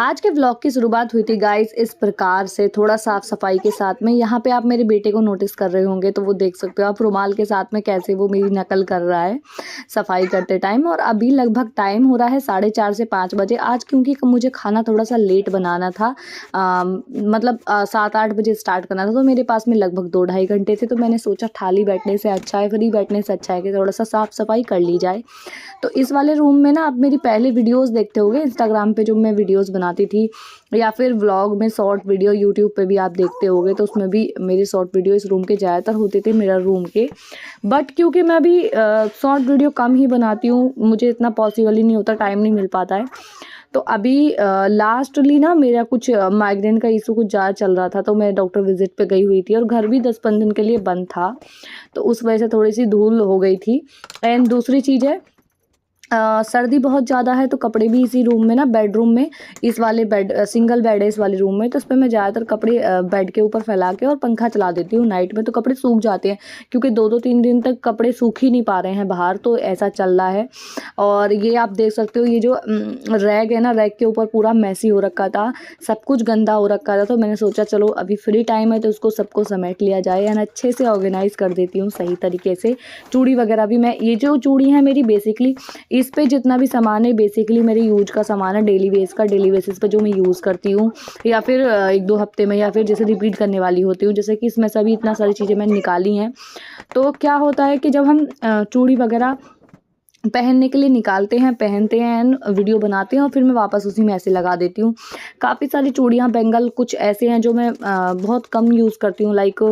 आज के व्लॉग की शुरुआत हुई थी गाइस इस प्रकार से, थोड़ा साफ सफाई के साथ में। यहाँ पे आप मेरे बेटे को नोटिस कर रहे होंगे तो वो देख सकते हो आप रुमाल के साथ में कैसे वो मेरी नकल कर रहा है सफाई करते टाइम। और अभी लगभग टाइम हो रहा है 4:30 से 5 बजे। आज क्योंकि मुझे खाना थोड़ा सा लेट बनाना था, मतलब 7-8 बजे स्टार्ट करना था, तो मेरे पास में लगभग 2-2.5 घंटे थे। तो मैंने सोचा थाली बैठने से अच्छा है, फ्री बैठने से अच्छा है कि थोड़ा सा साफ सफाई कर ली जाए। तो इस वाले रूम में ना आप मेरी पहले वीडियोस देखते होंगे इंस्टाग्राम पे, जो मैं वीडियोस बनाती थी, या फिर व्लॉग में शॉर्ट वीडियो यूट्यूब पे भी आप देखते होंगे, तो उसमें भी मेरे शॉर्ट वीडियो इस रूम के ज़्यादातर होते थे, मेरा रूम के। बट क्योंकि मैं अभी शॉर्ट वीडियो कम ही बनाती हूँ, मुझे इतना पॉसिबल ही नहीं होता, टाइम नहीं मिल पाता है। तो अभी लास्टली ना मेरा कुछ माइग्रेन का इशू कुछ ज़्यादा चल रहा था, तो मैं डॉक्टर विजिट पे गई हुई थी और घर भी 10-15 दिन के लिए बंद था, तो उस वजह से थोड़ी सी धूल हो गई थी। एंड दूसरी चीज़ है, सर्दी बहुत ज़्यादा है, तो कपड़े भी इसी रूम में ना, बेडरूम में, इस वाले बेड सिंगल बेड है इस वाले रूम में, तो उस पर मैं ज़्यादातर कपड़े बेड के ऊपर फैला के और पंखा चला देती हूँ नाइट में, तो कपड़े सूख जाते हैं। क्योंकि 2-3 दिन तक कपड़े सूख ही नहीं पा रहे हैं बाहर, तो ऐसा चल रहा है। और ये आप देख सकते हो, ये जो रैक है ना, रैक के ऊपर पूरा मैसी हो रखा था, सब कुछ गंदा हो रखा था। तो मैंने सोचा चलो अभी फ्री टाइम है तो उसको सबको समेट लिया जाए, एंड अच्छे से ऑर्गेनाइज़ कर देती हूँ सही तरीके से। चूड़ी वगैरह भी मैं, ये जो चूड़ी है मेरी बेसिकली, इस पे जितना भी सामान है बेसिकली मेरे यूज का सामान है, डेली बेसिस पे जो मैं यूज़ करती हूँ, या फिर 1-2 हफ्ते में, या फिर जैसे रिपीट करने वाली होती हूँ। जैसे कि इसमें सभी इतना सारी चीज़ें मैंने निकाली हैं। तो क्या होता है कि जब हम चूड़ी वगैरह पहनने के लिए निकालते हैं, पहनते हैं एंड वीडियो बनाते हैं, और फिर मैं वापस उसी में ऐसे लगा देती हूँ। काफ़ी सारी चूड़ियाँ, बैंगल कुछ ऐसे हैं जो मैं बहुत कम यूज़ करती हूँ, लाइक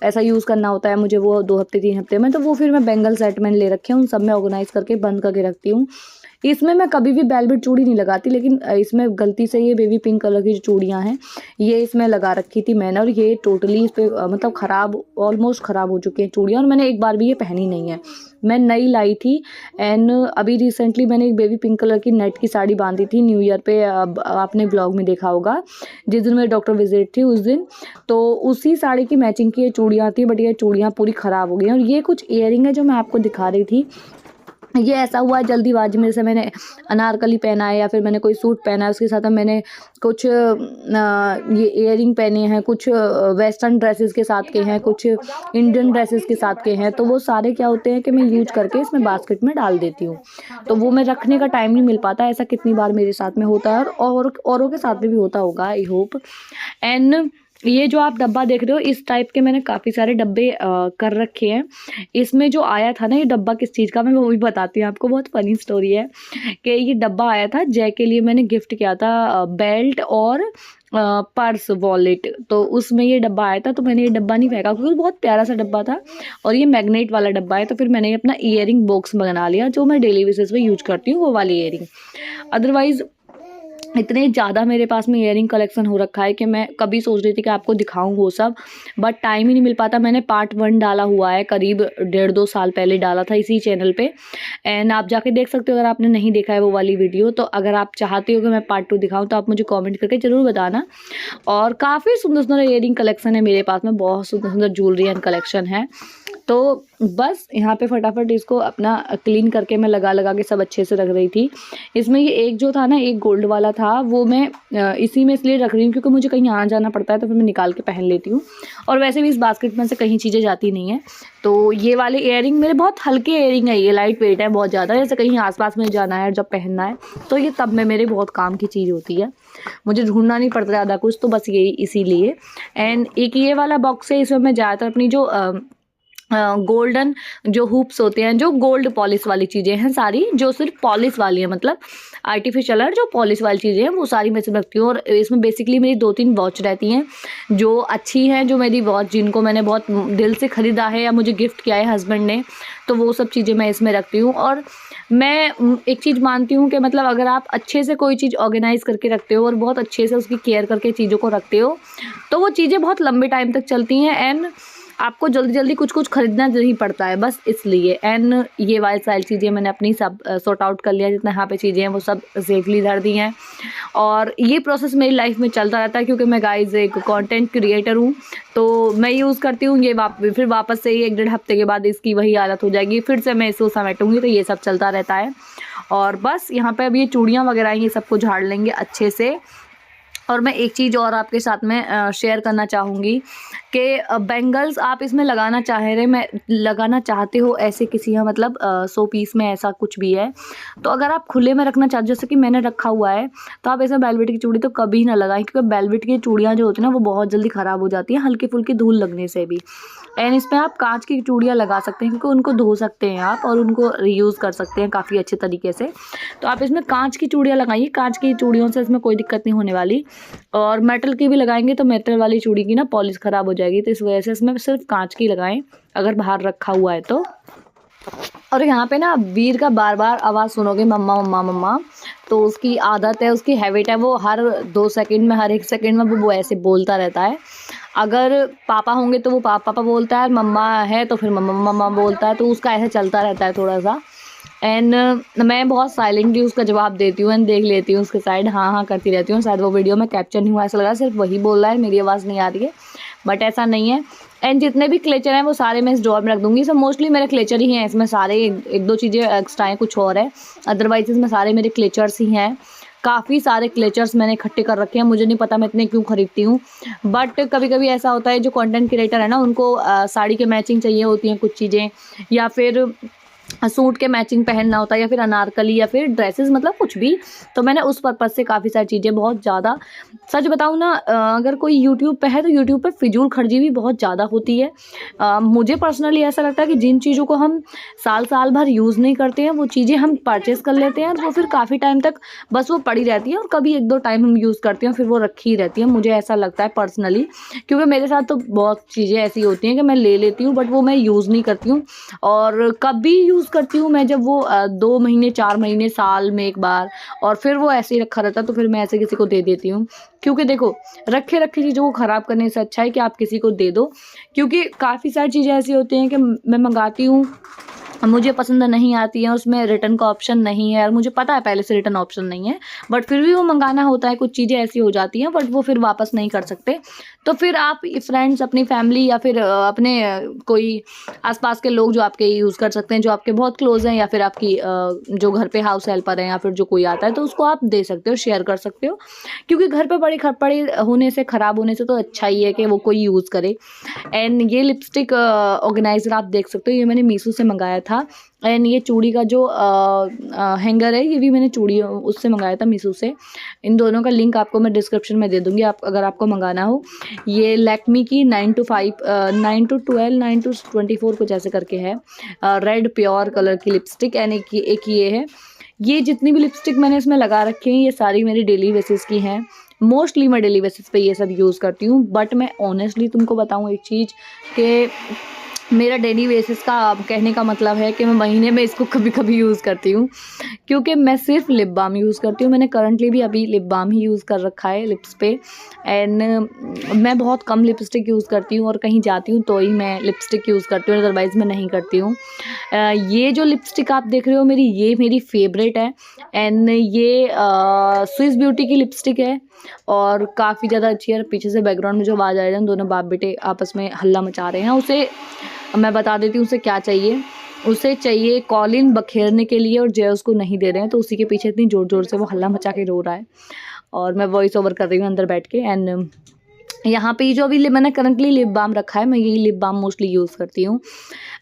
ऐसा यूज़ करना होता है मुझे वो 2 हफ्ते 3 हफ्ते में, तो वो फिर मैं बैंगल सेट मैंने ले रखे हैं, उन सब में ऑर्गेनाइज़ करके बंद करके रखती हूँ। इसमें मैं कभी भी वेलवेट चूड़ी नहीं लगाती, लेकिन इसमें गलती से ये बेबी पिंक कलर की जो चूड़ियाँ हैं ये इसमें लगा रखी थी मैंने, और ये टोटली इस पर मतलब ख़राब, ऑलमोस्ट ख़राब हो चुकी हैं चूड़ियाँ, और मैंने एक बार भी ये पहनी नहीं है। मैं नई लाई थी, एंड अभी रिसेंटली मैंने एक बेबी पिंक कलर की नेट की साड़ी बांधी थी न्यू ईयर पे, आपने ब्लॉग में देखा होगा जिस दिन मेरे डॉक्टर विजिट थी उस दिन, तो उसी साड़ी की मैचिंग की ये चूड़ियाँ थी, बट ये चूड़ियाँ पूरी ख़राब हो गई हैं। और ये कुछ इयरिंग है जो मैं आपको दिखा रही थी, ये ऐसा हुआ है जल्दीबाजी में, जैसे मैंने अनारकली पहना है या फिर मैंने कोई सूट पहना है, उसके साथ में मैंने कुछ ये इयरिंग पहने हैं, कुछ वेस्टर्न ड्रेसेस के साथ के हैं, कुछ इंडियन ड्रेसेस के साथ के हैं, तो वो सारे क्या होते हैं कि मैं यूज करके इसमें बास्केट में डाल देती हूँ, तो वो मैं रखने का टाइम नहीं मिल पाता। ऐसा कितनी बार मेरे साथ में होता है, और औरों के साथ में भी होता होगा, आई होप। एंड ये जो आप डब्बा देख रहे हो, इस टाइप के मैंने काफ़ी सारे डब्बे कर रखे हैं। इसमें जो आया था ना, ये डब्बा किस चीज़ का, मैं वो भी बताती हूँ आपको, बहुत फ़नी स्टोरी है कि ये डब्बा आया था जय के लिए, मैंने गिफ्ट किया था बेल्ट और पर्स वॉलेट, तो उसमें ये डब्बा आया था। तो मैंने ये डब्बा नहीं फेंका क्योंकि बहुत प्यारा सा डब्बा था, और ये मैग्नेट वाला डब्बा है, तो फिर मैंने अपना ईयरिंग बॉक्स बना लिया, जो मैं डेली बेसिस पे यूज करती हूँ वो वाली ईयरिंग। अदरवाइज़ इतने ज़्यादा मेरे पास में इयरिंग कलेक्शन हो रखा है कि मैं कभी सोच रही थी कि आपको दिखाऊं वो सब, बट टाइम ही नहीं मिल पाता। मैंने पार्ट 1 डाला हुआ है, करीब 1.5-2 साल पहले डाला था इसी चैनल पे, एंड आप जाके देख सकते हो अगर आपने नहीं देखा है वो वाली वीडियो। तो अगर आप चाहते हो कि मैं पार्ट 2 दिखाऊं तो आप मुझे कॉमेंट करके ज़रूर बताना। और काफ़ी सुंदर सुंदर इयरिंग कलेक्शन है मेरे पास में, बहुत सुंदर सुंदर ज्वेलरी एंड कलेक्शन है। तो बस यहाँ पे फटाफट इसको अपना क्लीन करके मैं लगा के सब अच्छे से रख रही थी। इसमें ये एक जो था ना, एक गोल्ड वाला था, वो मैं इसी में इसलिए रख रही हूँ क्योंकि मुझे कहीं आना जाना पड़ता है, तो फिर मैं निकाल के पहन लेती हूँ, और वैसे भी इस बास्केट में से कहीं चीज़ें जाती नहीं है। तो ये वाले इयरिंग मेरे बहुत हल्के इयरिंग है, ये लाइट वेट है बहुत ज़्यादा, जैसे कहीं आसपास में जाना है जब पहनना है तो ये तब में मेरे बहुत काम की चीज़ होती है, मुझे ढूंढना नहीं पड़ता ज़्यादा कुछ, तो बस यही इसीलिए। एंड एक ये वाला बॉक्स है, इसमें मैं ज़्यादातर अपनी जो गोल्डन जो हुप्स होते हैं, जो गोल्ड पॉलिश वाली चीज़ें हैं सारी, जो सिर्फ पॉलिश वाली है, मतलब आर्टिफिशियल है, जो पॉलिश वाली चीज़ें हैं वो सारी मैं इसमें रखती हूँ। और इसमें बेसिकली मेरी 2-3 वॉच रहती हैं जो अच्छी हैं, जो मेरी वॉच जिनको मैंने बहुत दिल से ख़रीदा है या मुझे गिफ्ट किया है हस्बैंड ने, तो वो सब चीज़ें मैं इसमें रखती हूँ। और मैं एक चीज़ मानती हूँ कि मतलब अगर आप अच्छे से कोई चीज़ ऑर्गेनाइज़ करके रखते हो और बहुत अच्छे से उसकी केयर करके चीज़ों को रखते हो, तो वो चीज़ें बहुत लंबे टाइम तक चलती हैं, एंड आपको जल्दी जल्दी कुछ खरीदना नहीं पड़ता है, बस इसलिए। एंड ये वाली सारी चीज़ें मैंने अपनी सब सॉर्ट आउट कर लिया, जितना यहाँ पे चीज़ें हैं वो सब सेफली धर दी हैं, और ये प्रोसेस मेरी लाइफ में चलता रहता है क्योंकि मैं गाइज एक कंटेंट क्रिएटर हूँ, तो मैं यूज़ करती हूँ ये फिर वापस से 1-1.5 हफ्ते के बाद इसकी वही आदत हो जाएगी, फिर से मैं इसको समेटूँगी, तो ये सब चलता रहता है। और बस यहाँ पे अब ये चूड़ियाँ वगैरह ये सबको झाड़ लेंगे अच्छे से, और मैं एक चीज़ और आपके साथ में शेयर करना चाहूँगी कि बैंगल्स आप इसमें लगाना चाहते हो ऐसे किसी या मतलब 100 पीस में ऐसा कुछ भी है, तो अगर आप खुले में रखना चाहते जैसे कि मैंने रखा हुआ है, तो आप ऐसे वेलवेट की चूड़ी तो कभी ना लगाएं, क्योंकि वेलवेट की चूड़ियाँ जो होती हैं ना वो बहुत जल्दी ख़राब हो जाती हैं हल्की फुल्की धूल लगने से भी। एंड इसमें आप कांच की चूड़ियाँ लगा सकते हैं, क्योंकि उनको धो सकते हैं आप और उनको रीयूज़ कर सकते हैं काफ़ी अच्छे तरीके से। तो आप इसमें कांच की चूड़ियाँ लगाइए, कांच की चूड़ियों से इसमें कोई दिक्कत नहीं होने वाली। और मेटल की भी लगाएंगे तो मेटल वाली चूड़ी की ना पॉलिश ख़राब हो जाएगी, तो इस वजह से इसमें सिर्फ कांच की लगाएं अगर बाहर रखा हुआ है तो। और यहाँ पे ना वीर का बार बार आवाज़ सुनोगे मम्मा मम्मा मम्मा, तो उसकी आदत है, उसकी हैबिट है, वो हर 2 सेकंड में, हर 1 सेकंड में वो ऐसे बोलता रहता है। अगर पापा होंगे तो वो पापा बोलता है, मम्मा है तो फिर मम्मा मम्मा बोलता है, तो उसका ऐसे चलता रहता है थोड़ा सा। एंड मैं बहुत साइलेंटली उसका जवाब देती हूँ एंड देख लेती हूँ उसके साइड, हाँ हाँ करती रहती हूँ। शायद वो वीडियो में कैप्चर नहीं हुआ, ऐसा लग रहा है सिर्फ वही बोल रहा है, मेरी आवाज़ नहीं आ रही है, बट ऐसा नहीं है। एंड जितने भी क्लेचर हैं वो सारे मैं इस ड्रॉर में रख दूँगी। सब मोस्टली मेरे क्लेचर ही हैं, इसमें सारे एक दो चीज़ें एक्स्ट्रा हैं, कुछ और है, अदरवाइज इसमें सारे मेरे क्लेचर्स ही हैं। काफ़ी सारे क्लेचर्स मैंने इकट्ठे कर रखे हैं, मुझे नहीं पता मैं इतने क्यों खरीदती हूँ, बट कभी कभी ऐसा होता है जो कंटेंट क्रिएटर है ना, उनको साड़ी के मैचिंग चाहिए होती हैं कुछ चीज़ें, या फिर सूट के मैचिंग पहनना होता है, या फिर अनारकली, या फिर ड्रेसेस, मतलब कुछ भी। तो मैंने उस पर्पज़ से काफ़ी सारी चीज़ें, बहुत ज़्यादा सच बताऊँ ना, अगर कोई यूट्यूब पे है तो यूट्यूब पे फिजूल खर्ची भी बहुत ज़्यादा होती है। मुझे पर्सनली ऐसा लगता है कि जिन चीज़ों को हम साल भर यूज़ नहीं करते हैं वो चीज़ें हम परचेज़ कर लेते हैं और वो फिर काफ़ी टाइम तक बस वो पड़ी रहती है, और कभी 1-2 टाइम हम यूज़ करते हैं फिर वो रखी ही रहती है। मुझे ऐसा लगता है पर्सनली, क्योंकि मेरे साथ तो बहुत चीज़ें ऐसी होती हैं कि मैं ले लेती हूँ बट वो मैं यूज़ नहीं करती हूँ, और कभी यूज़ करती हूँ मैं जब वो 2 महीने 4 महीने साल में एक बार, और फिर वो ऐसे ही रखा रहता है, तो फिर मैं ऐसे किसी को दे देती हूँ। क्योंकि देखो, रखे रखी चीज़ों को ख़राब करने से अच्छा है कि आप किसी को दे दो, क्योंकि काफ़ी सारी चीज़ें ऐसी होती हैं कि मैं मंगाती हूँ, मुझे पसंद नहीं आती है, उसमें रिटर्न का ऑप्शन नहीं है, और मुझे पता है पहले से रिटर्न ऑप्शन नहीं है, बट फिर भी वो मंगाना होता है। कुछ चीज़ें ऐसी हो जाती हैं बट वो फिर वापस नहीं कर सकते, तो फिर आप फ्रेंड्स, अपनी फैमिली, या फिर अपने कोई आसपास के लोग जो आपके यूज़ कर सकते हैं, जो आपके बहुत क्लोज हैं, या फिर आपकी जो घर पे हाउस हेल्पर हैं, या फिर जो कोई आता है, तो उसको आप दे सकते हो, शेयर कर सकते हो, क्योंकि घर पे पड़े होने से, ख़राब होने से तो अच्छा ही है कि वो कोई यूज़ करे। एंड ये लिपस्टिक ऑर्गेनाइज़र आप देख सकते हो, ये मैंने मीशो से मंगाया था। एंड ये चूड़ी का जो हैंगर है, ये भी मैंने चूड़ी उससे मंगाया था, मीशो से। इन दोनों का लिंक आपको मैं डिस्क्रिप्शन में दे दूँगी, आप अगर आपको मंगाना हो। ये लैक्मी की 9 to 5 9 to 12 9 to 24 कुछ ऐसे करके है, रेड प्योर कलर की लिपस्टिक। एंड एक ये है। ये जितनी भी लिपस्टिक मैंने इसमें लगा रखी हैं, ये सारी मेरी डेली बेसिस की हैं। मोस्टली मैं डेली बेसिस पे ये सब यूज़ करती हूँ, बट मैं ऑनेस्टली तुमको बताऊँ एक चीज़, कि मेरा डेली बेसिस का कहने का मतलब है कि मैं महीने में इसको कभी कभी यूज़ करती हूँ, क्योंकि मैं सिर्फ लिप बाम यूज़ करती हूँ। मैंने करंटली भी अभी लिप बाम ही यूज़ कर रखा है लिप्स पे। एंड मैं बहुत कम लिपस्टिक यूज़ करती हूँ, और कहीं जाती हूँ तो ही मैं लिपस्टिक यूज़ करती हूँ, अदरवाइज़ मैं नहीं करती हूँ। ये जो लिपस्टिक आप देख रहे हो ये मेरी फेवरेट है। एंड ये स्विस ब्यूटी की लिपस्टिक है, और काफ़ी ज़्यादा अच्छी है। पीछे से बैकग्राउंड में जो आवाज़ आ रही है, दोनों बाप बेटे आपस में हल्ला मचा रहे हैं। उसे मैं बता देती हूँ उसे क्या चाहिए। उसे चाहिए कॉलिन बखेरने के लिए, और जय उसको नहीं दे रहे हैं, तो उसी के पीछे इतनी ज़ोर ज़ोर से वो हल्ला मचा के रो रहा है, और मैं वॉइस ओवर कर रही हूँ अंदर बैठ के। एंड यहाँ पे जो अभी मैंने करंटली लिप बाम रखा है, मैं यही लिप बाम मोस्टली यूज़ करती हूँ।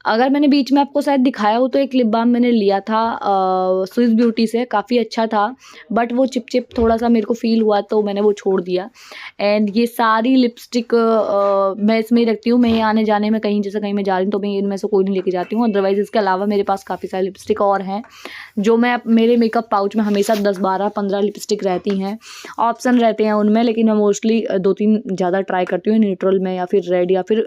अगर मैंने बीच में आपको शायद दिखाया हो तो एक लिप बाम मैंने लिया था स्विस ब्यूटी से, काफ़ी अच्छा था, बट वो चिप थोड़ा सा मेरे को फ़ील हुआ, तो मैंने वो छोड़ दिया। एंड ये सारी लिपस्टिक मैं इसमें ही रखती हूँ। मैं आने जाने में कहीं, जैसे कहीं मैं जा रही हूँ तो मैं इनमें से कोई नहीं लेके जाती हूँ। अदरवाइज़ इसके अलावा मेरे पास काफ़ी सारी लिपस्टिक और हैं, जो मैं मेरे मेकअप पाउच में हमेशा 10 12 15 लिपस्टिक रहती हैं। ऑप्शन रहते हैं उनमें, लेकिन मैं मोस्टली 2-3 ज़्यादा ट्राई करती हूँ, न्यूट्रल में, या फिर रेड, या फिर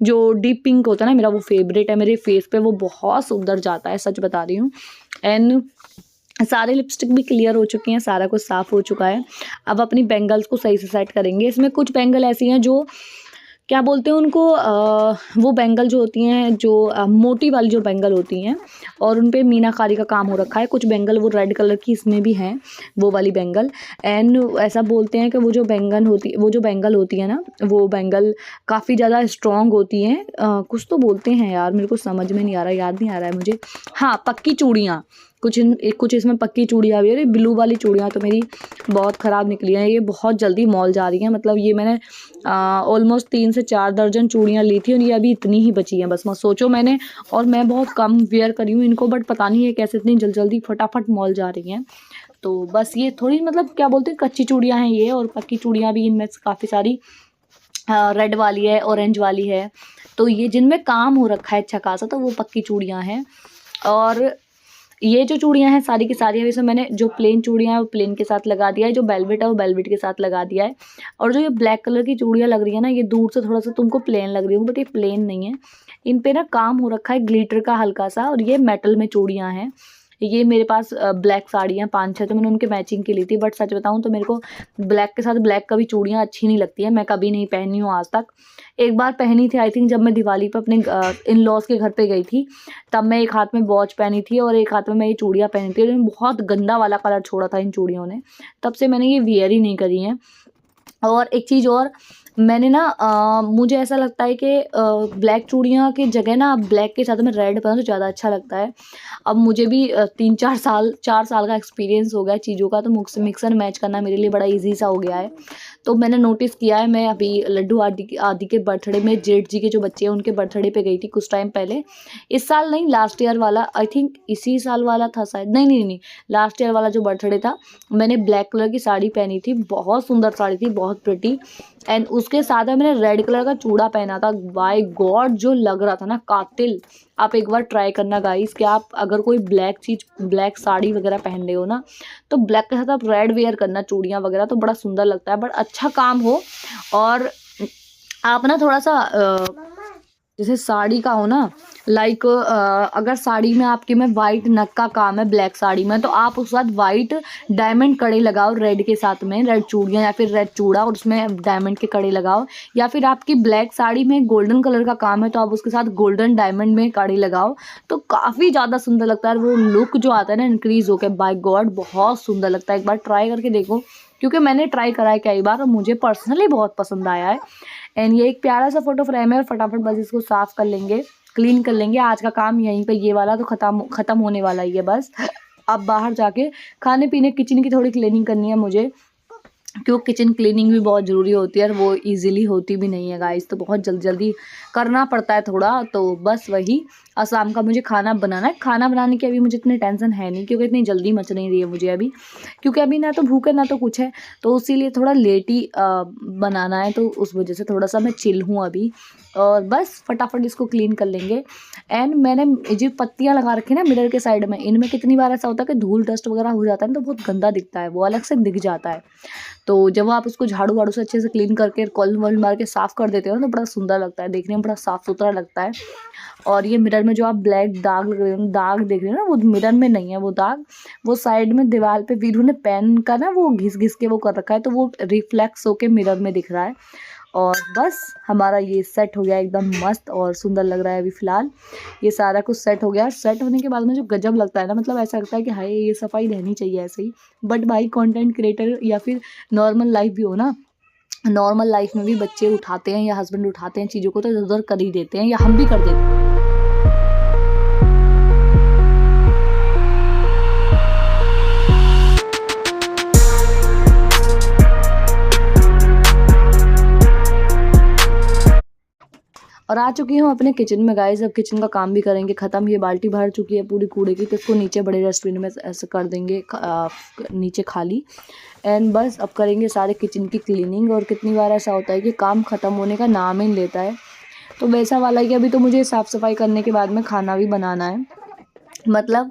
जो डीप पिंक होता है ना, मेरा वो फेवरेट है। मेरे फेस पे वो बहुत सुंदर जाता है, सच बता रही हूँ। एंड सारे लिपस्टिक भी क्लियर हो चुके हैं, सारा कुछ साफ़ हो चुका है। अब अपनी बैंगल्स को सही से सेट करेंगे। इसमें कुछ बैंगल ऐसी हैं जो क्या बोलते हैं उनको, वो बैंगल जो होती हैं, जो मोटी वाली जो बैंगल होती हैं, और उन पे मीनाकारी का काम हो रखा है। कुछ बैंगल वो रेड कलर की इसमें भी हैं, वो वाली बैंगल। एंड ऐसा बोलते हैं कि वो जो बैंगल होती है ना, वो बैंगल काफ़ी ज़्यादा स्ट्रॉन्ग होती हैं। कुछ तो बोलते हैं यार, मेरे को समझ में नहीं आ रहा, याद नहीं आ रहा है मुझे। हाँ, पक्की चूड़ियाँ, कुछ इसमें पक्की चूड़ियाँ भी है। ये ब्लू वाली चूड़ियाँ तो मेरी बहुत ख़राब निकली हैं, ये बहुत जल्दी मॉल जा रही हैं। मतलब ये मैंने ऑलमोस्ट 3 से 4 दर्जन चूड़ियाँ ली थी और ये अभी इतनी ही बची हैं बस। मैं सोचो मैंने, और मैं बहुत कम वेयर करी हूँ इनको, बट पता नहीं है कैसे इतनी जल्दी फटाफट मॉल जा रही हैं। तो बस ये थोड़ी मतलब क्या बोलते हैं, कच्ची चूड़ियाँ हैं ये, और पक्की चूड़ियाँ भी इनमें काफ़ी सारी रेड वाली है, ऑरेंज वाली है। तो ये जिनमें काम हो रखा है अच्छा खासा, तो वो पक्की चूड़ियाँ हैं। और ये जो चूड़ियाँ हैं सारी की सारी, वैसे मैंने जो प्लेन चूड़ियाँ हैं वो प्लेन के साथ लगा दिया है, जो वेलवेट है वो वेलवेट के साथ लगा दिया है। और जो ये ब्लैक कलर की चूड़ियाँ लग रही है ना, ये दूर से थोड़ा सा तुमको प्लेन लग रही होंगी, बट ये प्लेन नहीं है। इन पे ना काम हो रखा है ग्लिटर का हल्का सा, और ये मेटल में चूड़ियाँ हैं। ये मेरे पास ब्लैक साड़ियाँ 5-6 तो मैंने उनके मैचिंग की ली थी, बट सच बताऊँ तो मेरे को ब्लैक के साथ ब्लैक कभी चूड़ियाँ अच्छी नहीं लगती है। मैं कभी नहीं पहनी हूँ आज तक। एक बार पहनी थी आई थिंक, जब मैं दिवाली पे अपने इन लॉज के घर पे गई थी, तब मैं एक हाथ में वॉच पहनी थी और एक हाथ में मैं ये चूड़ियाँ पहनी थी, और बहुत गंदा वाला कलर छोड़ा था इन चूड़ियों ने। तब से मैंने ये वियर ही नहीं करी हैं। और एक चीज़ और, मैंने ना मुझे ऐसा लगता है कि ब्लैक चूड़ियाँ की जगह ना ब्लैक के साथ में रेड पहनो तो ज़्यादा अच्छा लगता है। अब मुझे भी 4 साल का एक्सपीरियंस हो गया है चीज़ों का, तो मिक्स एंड मैच करना मेरे लिए बड़ा ईज़ी सा हो गया है। तो मैंने नोटिस किया है, मैं अभी लड्डू आदि के बर्थडे में, जेठ जी के जो बच्चे हैं उनके बर्थडे पे गई थी कुछ टाइम पहले। इस साल नहीं, लास्ट ईयर वाला आई थिंक, इसी साल वाला था शायद, नहीं, लास्ट ईयर वाला जो बर्थडे था, मैंने ब्लैक कलर की साड़ी पहनी थी। बहुत सुंदर साड़ी थी, बहुत प्रिटी। एंड उसके साथ में मैंने रेड कलर का चूड़ा पहना था। बाय गॉड जो लग रहा था ना, कातिल। आप एक बार ट्राई करना गाइस, कि आप अगर कोई ब्लैक साड़ी वगैरह पहन रहे हो ना, तो ब्लैक के साथ आप रेड वेयर करना, चूड़ियाँ वगैरह, तो बड़ा सुंदर लगता है। बट अच्छा काम हो, और आप ना थोड़ा सा जैसे साड़ी का हो ना, लाइक अगर साड़ी में आपके में वाइट नग का काम है ब्लैक साड़ी में, तो आप उस साथ वाइट डायमंड कड़े लगाओ रेड के साथ में, रेड चूड़ियाँ या फिर रेड चूड़ा और उसमें डायमंड के कड़े लगाओ। या फिर आपकी ब्लैक साड़ी में गोल्डन कलर का काम है, तो आप उसके साथ गोल्डन डायमंड में कड़े लगाओ, तो काफ़ी ज़्यादा सुंदर लगता है। वो लुक जो आता है ना इंक्रीज़ होकर, बाय गॉड बहुत सुंदर लगता है। एक बार ट्राई करके देखो, क्योंकि मैंने ट्राई करा है कई बार और मुझे पर्सनली बहुत पसंद आया है। एंड ये एक प्यारा सा फोटो फ्रेम है, और फटाफट बस इसको साफ़ कर लेंगे, क्लीन कर लेंगे। आज का काम यहीं पे, ये वाला तो ख़त्म होने वाला ही है बस। अब बाहर जाके खाने पीने किचन की थोड़ी क्लीनिंग करनी है मुझे, क्यों किचन क्लीनिंग भी बहुत ज़रूरी होती है और वो इजीली होती भी नहीं है गाइस, तो बहुत जल्दी करना पड़ता है थोड़ा। तो बस वही, और शाम का मुझे खाना बनाना है। खाना बनाने की अभी मुझे इतनी टेंशन है नहीं, क्योंकि इतनी जल्दी मच नहीं रही है मुझे अभी, क्योंकि अभी ना तो भूख है ना तो कुछ है, तो इसीलिए थोड़ा लेट ही बनाना है, तो उस वजह से थोड़ा सा मैं चिल हूँ अभी। और बस फटाफट इसको क्लीन कर लेंगे। एंड मैंने जो पत्तियाँ लगा रखी है ना मिरर के साइड में, इनमें कितनी बार ऐसा होता है कि धूल डस्ट वगैरह हो जाता है ना, तो बहुत गंदा दिखता है, वो अलग से दिख जाता है। तो जब आप उसको झाड़ू वाड़ू से अच्छे से क्लीन करके कॉलम वॉलम मार के साफ़ कर देते हो ना, तो बड़ा सुंदर लगता है, देखने में बड़ा साफ़ सुथरा लगता है। और ये मिरर में जो आप ब्लैक दाग लग रहे हो, दाग देख रहे हो ना, वो मिरर में नहीं है वो दाग, वो साइड में दीवार पे वीरू ने पेन का ना वो घिस के वो कर रखा है, तो वो रिफ्लेक्स होके मिरर में दिख रहा है। और बस हमारा ये सेट हो गया एकदम मस्त और सुंदर लग रहा है अभी फ़िलहाल। ये सारा कुछ सेट हो गया। सेट होने के बाद में जो गजब लगता है ना, मतलब ऐसा लगता है कि हाय ये सफाई रहनी चाहिए ऐसे ही। बट भाई कंटेंट क्रिएटर या फिर नॉर्मल लाइफ भी हो ना, नॉर्मल लाइफ में भी बच्चे उठाते हैं या हस्बैंड उठाते हैं चीज़ों को, तो इधर-उधर कर ही देते हैं, या हम भी कर देते हैं। और आ चुकी हूँ अपने किचन में गाइस। अब किचन का काम भी करेंगे ख़त्म। ये बाल्टी भर चुकी है पूरी कूड़े की, तो इसको नीचे बड़े डस्टबिन में ऐसे कर देंगे नीचे खाली। एंड बस अब करेंगे सारे किचन की क्लीनिंग। और कितनी बार ऐसा होता है कि काम ख़त्म होने का नाम ही नहीं लेता है, तो वैसा वाला ही कि अभी तो मुझे साफ़ सफाई करने के बाद में खाना भी बनाना है। मतलब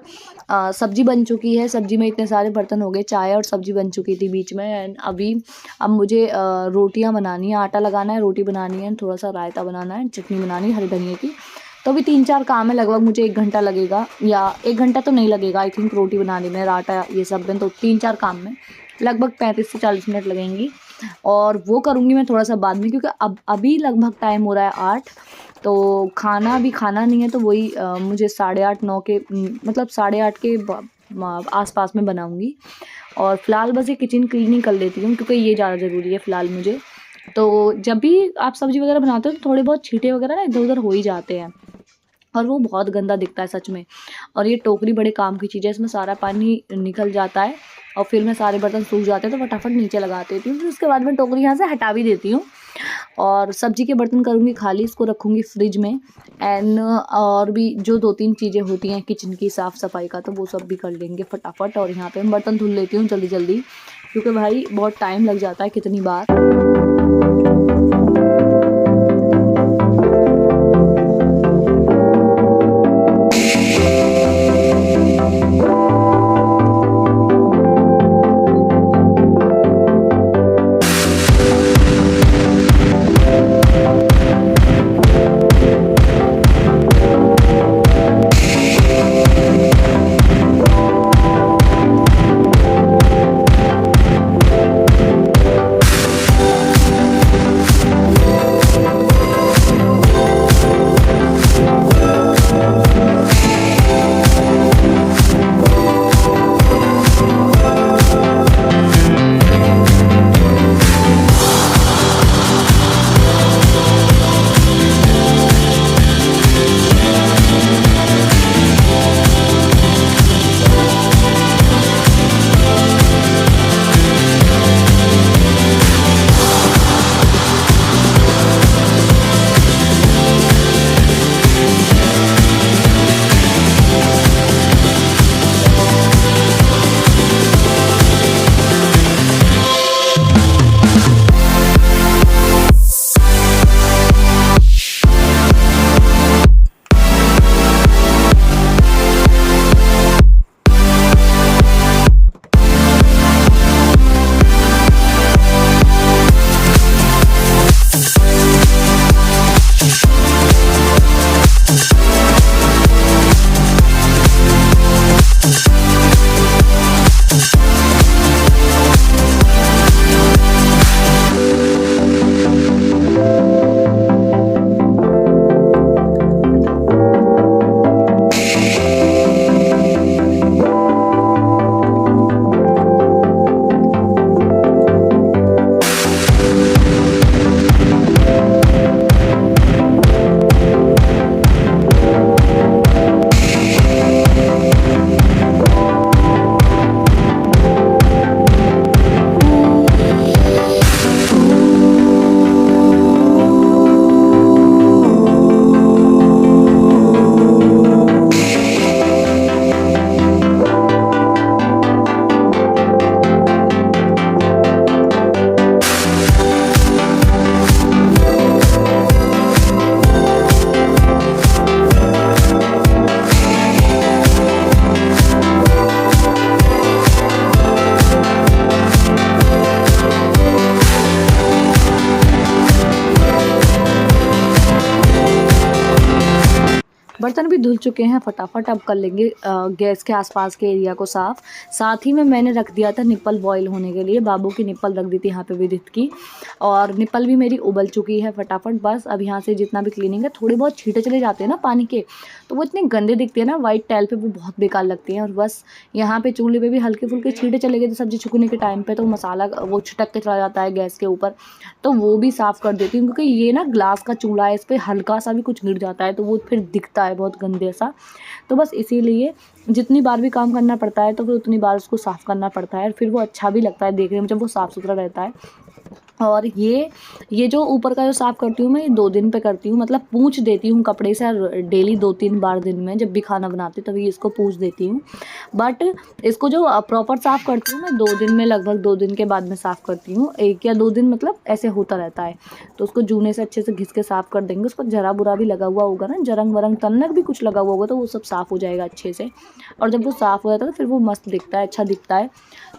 सब्ज़ी बन चुकी है, सब्ज़ी में इतने सारे बर्तन हो गए, चाय और सब्ज़ी बन चुकी थी बीच में। एंड अब मुझे रोटियां बनानी है, आटा लगाना है, रोटी बनानी है, थोड़ा सा रायता बनाना है, चटनी बनानी है हरी धनिया की। तो अभी 3-4 काम है, लगभग मुझे 1 घंटा लगेगा, या 1 घंटा तो नहीं लगेगा आई थिंक, रोटी बनाने में, आटा ये सब में, तो 3-4 काम में लगभग 35 से 40 मिनट लगेंगी। और वो करूँगी मैं थोड़ा सा बाद में, क्योंकि अभी लगभग टाइम हो रहा है 8, तो खाना भी खाना नहीं है, तो वही मुझे 8:30-9 के मतलब 8:30 के आसपास में बनाऊंगी। और फिलहाल बस ये किचन क्लीनिंग कर लेती हूँ, क्योंकि ये ज़्यादा ज़रूरी है फ़िलहाल मुझे। तो जब भी आप सब्ज़ी वगैरह बनाते हो तो थोड़े बहुत छींटे वगैरह ना इधर उधर हो ही जाते हैं, और वो बहुत गंदा दिखता है सच में। और ये टोकरी बड़े काम की चीज़ है, इसमें सारा पानी निकल जाता है और फिर मैं सारे बर्तन सूख जाते हैं तो फटाफट नीचे लगा देती हूँ। फिर उसके बाद मैं टोकरी यहाँ से हटा भी देती हूँ और सब्जी के बर्तन करूँगी खाली, इसको रखूँगी फ्रिज में। एंड और भी जो 2-3 चीज़ें होती हैं किचन की साफ़ सफाई का, तो वो सब भी कर लेंगे फटाफट। और यहाँ पे मैं बर्तन धुल लेती हूँ जल्दी जल्दी, क्योंकि भाई बहुत टाइम लग जाता है कितनी बार। बर्तन भी धुल चुके हैं, फटाफट अब कर लेंगे गैस के आसपास के एरिया को साफ़। साथ ही में मैंने रख दिया था निप्पल बॉईल होने के लिए, बाबू की निप्पल रख दी थी यहाँ पे विदित की, और निप्पल भी मेरी उबल चुकी है फटाफट। बस अब यहाँ से जितना भी क्लीनिंग है, थोड़े बहुत छींटे चले जाते हैं ना पानी के, तो वो इतने गंदे दिखते हैं ना वाइट टाइल पे, वो बहुत बेकार लगती हैं। और बस यहाँ पे चूल्हे पे भी हल्के फुल्के छींटे चले गए थे सब्जी छुकने के टाइम पे, तो मसाला वो छिटक के चला जाता है गैस के ऊपर, तो वो भी साफ़ कर देती हूँ। क्योंकि ये ना ग्लास का चूल्हा है, इस पर हल्का सा भी कुछ गिर जाता है तो वो फिर दिखता है बहुत गंदे सा। तो बस इसीलिए जितनी बार भी काम करना पड़ता है तो फिर उतनी बार उसको साफ़ करना पड़ता है, और फिर वो अच्छा भी लगता है देखने में जब वो साफ़ सुथरा रहता है। और ये जो ऊपर का जो साफ़ करती हूँ मैं, ये 2 दिन पे करती हूँ, मतलब पूंछ देती हूँ कपड़े से डेली 2-3 बार दिन में, जब भी खाना बनाती हूँ तभी इसको पूंछ देती हूँ। बट इसको जो प्रॉपर साफ़ करती हूँ मैं 2 दिन में, लगभग 2 दिन के बाद में साफ़ करती हूँ, 1 या 2 दिन मतलब ऐसे होता रहता है। तो उसको जूने से अच्छे से घिस के साफ़ कर देंगे। उसको जरा बुरा भी लगा हुआ होगा ना, जरंग वरंग तनक भी कुछ लगा हुआ होगा, तो वो सब साफ़ हो जाएगा अच्छे से। और जब वो साफ़ हो जाता है तो फिर वो मस्त दिखता है, अच्छा दिखता है।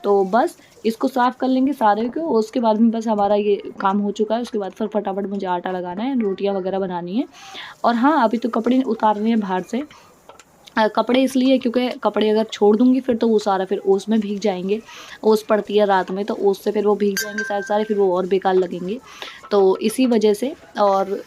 तो बस इसको साफ़ कर लेंगे सारे को, उसके बाद में बस हमारा ये काम हो चुका है। उसके बाद फिर फटाफट मुझे आटा लगाना है, रोटियां वगैरह बनानी है। और हाँ, अभी तो कपड़े उतारने हैं बाहर से। कपड़े इसलिए क्योंकि कपड़े अगर छोड़ दूँगी फिर तो वो सारा फिर ओस में भीग जाएंगे। ओस पड़ती है रात में, तो ओस से फिर वो भीग जाएंगे सारे सारे, फिर वो और बेकार लगेंगे, तो इसी वजह से। और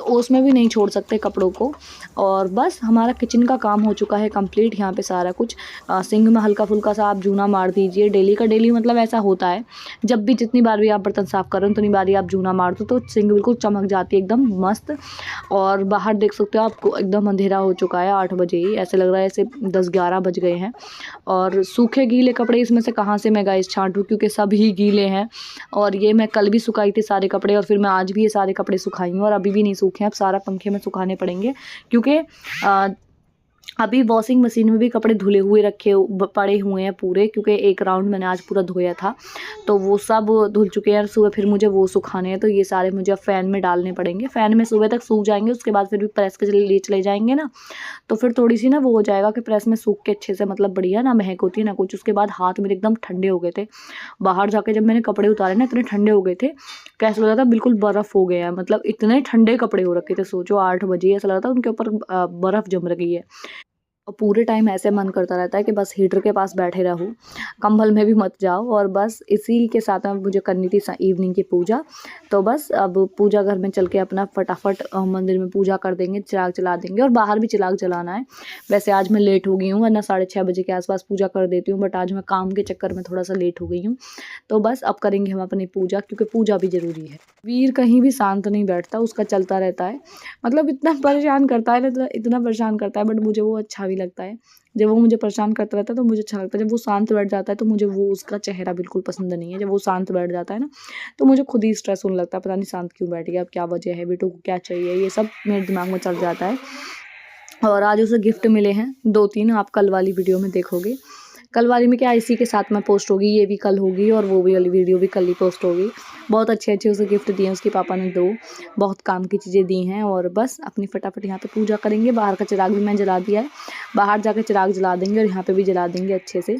तो उसमें भी नहीं छोड़ सकते कपड़ों को। और बस हमारा किचन का काम हो चुका है कंप्लीट, यहाँ पे सारा कुछ। सिंक में हल्का फुल्का सा आप जूना मार दीजिए, डेली का डेली, मतलब ऐसा होता है जब भी जितनी बार भी आप बर्तन साफ़ कर रहे हो उतनी बार ही आप जूना मार दो तो सिंक बिल्कुल चमक जाती है एकदम मस्त। और बाहर देख सकते हो आपको एकदम अंधेरा हो चुका है, 8 बजे ही ऐसे लग रहा है, ऐसे 10-11 बज गए हैं। और सूखे गीले कपड़े इसमें से कहाँ से मैं गाइस छांटूँ, क्योंकि सब ही गीले हैं। और ये मैं कल भी सुखाई थी सारे कपड़े, और फिर मैं आज भी ये सारे कपड़े सुखाई हूँ और अभी भी नहीं सूखे हैं, अब सारा पंखे में सुखाने पड़ेंगे, क्योंकि अभी वॉशिंग मशीन में भी कपड़े धुले हुए पड़े हुए हैं पूरे, क्योंकि एक राउंड मैंने आज पूरा धोया था तो वो सब धुल चुके हैं। सुबह फिर मुझे वो सुखाने हैं, तो ये सारे मुझे अब फ़ैन में डालने पड़ेंगे। फ़ैन में सुबह तक सूख जाएंगे, उसके बाद फिर भी प्रेस के लिए चले जाएंगे ना, तो फिर थोड़ी सी ना वो हो जाएगा कि प्रेस में सूख के अच्छे से, मतलब बढ़िया, ना महक होती है ना कुछ। उसके बाद हाथ मेरे एकदम ठंडे हो गए थे, बाहर जाके जब मैंने कपड़े उतारे ना इतने ठंडे हो गए थे, कैसा लग रहा था बिल्कुल बर्फ़ हो गया है, मतलब इतने ठंडे कपड़े हो रखे थे। सोचो 8 बजे ऐसा लग रहा था उनके ऊपर बर्फ़ जम रही है। और पूरे टाइम ऐसे मन करता रहता है कि बस हीटर के पास बैठे रहो, कंबल में भी मत जाओ। और बस इसी के साथ में मुझे करनी थी इवनिंग की पूजा। तो बस अब पूजा घर में चल के अपना फटाफट मंदिर में पूजा कर देंगे, चिराग जला देंगे, और बाहर भी चिराग जलाना है। वैसे आज मैं लेट हो गई हूँ, वरना 6:30 बजे के आसपास पूजा कर देती हूँ, बट आज मैं काम के चक्कर में थोड़ा सा लेट हो गई हूँ। तो बस अब करेंगे हम अपनी पूजा, क्योंकि पूजा भी ज़रूरी है। वीर कहीं भी शांत नहीं बैठता, उसका चलता रहता है, मतलब इतना परेशान करता है ना, इतना परेशान करता है, बट मुझे वो अच्छा भी लगता है। जब वो मुझे परेशान करता रहता है तो मुझे अच्छा लगता है, जब वो शांत बैठ जाता है तो मुझे वो उसका चेहरा बिल्कुल पसंद नहीं है। जब वो शांत बैठ जाता है ना तो मुझे खुद ही स्ट्रेस होने लगता है, पता नहीं शांत क्यों बैठ गया, अब क्या वजह है, बेटू को क्या चाहिए, ये सब मेरे दिमाग में चल जाता है। और आज उसे गिफ्ट मिले हैं 2-3, आप कल वाली वीडियो में देखोगे। कल वाली में क्या इसी के साथ में पोस्ट होगी, ये भी कल होगी और वो भी वाली वीडियो भी कल ही पोस्ट होगी। बहुत अच्छे-अच्छे उसे गिफ्ट दिए हैं उसके पापा ने 2, बहुत काम की चीज़ें दी हैं। और बस अपनी फटाफट यहाँ पे पूजा करेंगे। बाहर का चिराग भी मैंने जला दिया है, बाहर जाके चिराग जला देंगे और यहाँ पे भी जला देंगे अच्छे से।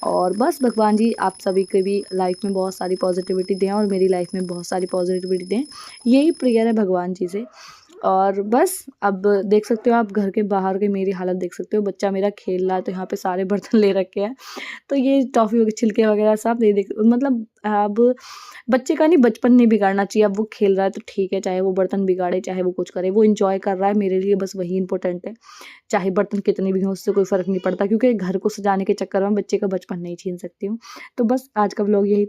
और बस भगवान जी आप सभी के भी लाइफ में बहुत सारी पॉजिटिविटी दें और मेरी लाइफ में बहुत सारी पॉजिटिविटी दें, यही प्रेयर है भगवान जी से। और बस अब देख सकते हो आप घर के बाहर की मेरी हालत देख सकते हो, बच्चा मेरा खेल रहा है तो यहाँ पे सारे बर्तन ले रखे हैं, तो ये टॉफ़ी के छिलके वगैरह सब नहीं देख, मतलब अब बच्चे का नहीं, बचपन नहीं बिगाड़ना चाहिए। अब वो खेल रहा है तो ठीक है, चाहे वो बर्तन बिगाड़े चाहे वो कुछ करे, वो एंजॉय कर रहा है, मेरे लिए बस वही इंपॉर्टेंट है। चाहे बर्तन कितने भी हों उससे कोई फ़र्क नहीं पड़ता, क्योंकि घर को सजाने के चक्कर में बच्चे का बचपन नहीं छीन सकती हूँ। तो बस आज का व्लॉग यही था।